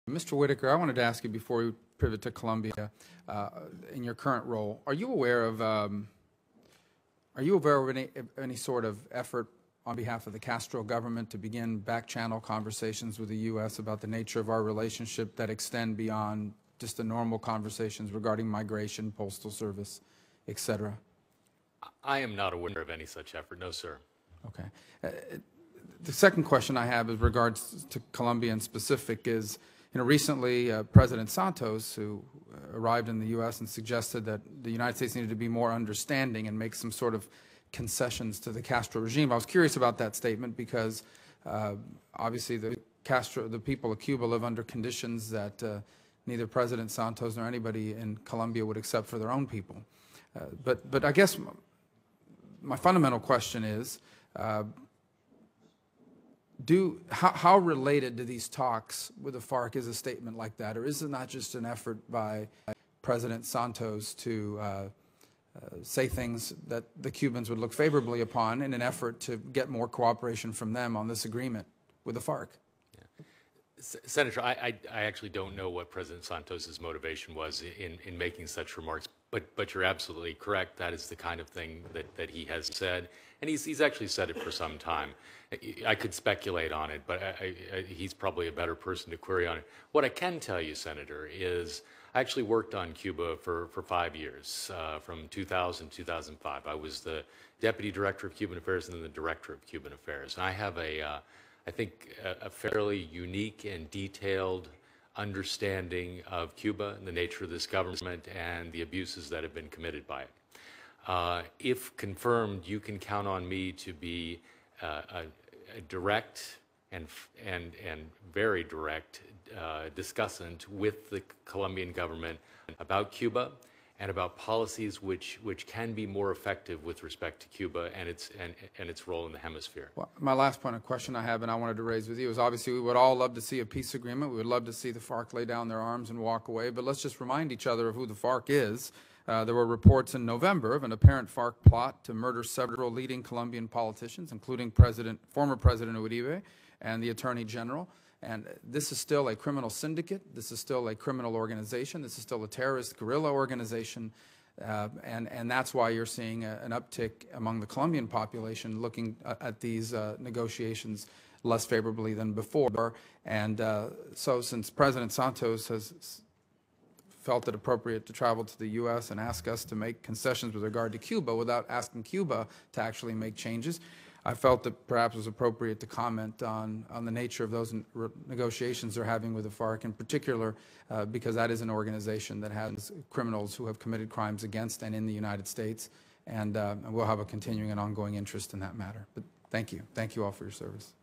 Mr. Whitaker, I wanted to ask you before we pivot to Colombia, in your current role, are you aware of any sort of effort on behalf of the Castro government to begin back-channel conversations with the U.S. about the nature of our relationship that extend beyond just the normal conversations regarding migration, postal service, et cetera? I am not aware of any such effort, no, sir. Okay. The second question I have with regards to Colombia in specific is, recently President Santos, who arrived in the U.S. and suggested that the United States needed to be more understanding and make some sort of concessions to the Castro regime. I was curious about that statement because obviously the people of Cuba live under conditions that neither President Santos nor anybody in Colombia would accept for their own people. But I guess my fundamental question is, how related to these talks with the FARC is a statement like that? Or is it not just an effort by President Santos to say things that the Cubans would look favorably upon in an effort to get more cooperation from them on this agreement with the FARC? Yeah. Senator, I actually don't know what President Santos's motivation was in making such remarks, but you're absolutely correct. That is the kind of thing that he has said, and he's actually said it for some time. I could speculate on it, but he's probably a better person to query on it. What I can tell you, Senator, is I actually worked on Cuba for 5 years, from 2000 to 2005. I was the Deputy Director of Cuban Affairs and then the Director of Cuban Affairs. And I have I think, a fairly unique and detailed understanding of Cuba and the nature of this government and the abuses that have been committed by it. If confirmed, you can count on me to be a direct and very direct discussant with the Colombian government about Cuba and about policies which can be more effective with respect to Cuba and its role in the hemisphere. Well, my last point of question I have, and I wanted to raise with you, is obviously we would all love to see a peace agreement. We would love to see the FARC lay down their arms and walk away. But let's just remind each other of who the FARC is. There were reports in November of an apparent FARC plot to murder several leading Colombian politicians, including former President Uribe and the Attorney General. And this is still a criminal syndicate. This is still a criminal organization. This is still a terrorist guerrilla organization. And that's why you're seeing an uptick among the Colombian population looking at these negotiations less favorably than before. And so since President Santos has felt it appropriate to travel to the U.S. and ask us to make concessions with regard to Cuba without asking Cuba to actually make changes, I felt that perhaps it was appropriate to comment on the nature of those negotiations they're having with the FARC, in particular because that is an organization that has criminals who have committed crimes against and in the United States, and we'll have a continuing and ongoing interest in that matter. But thank you. Thank you all for your service.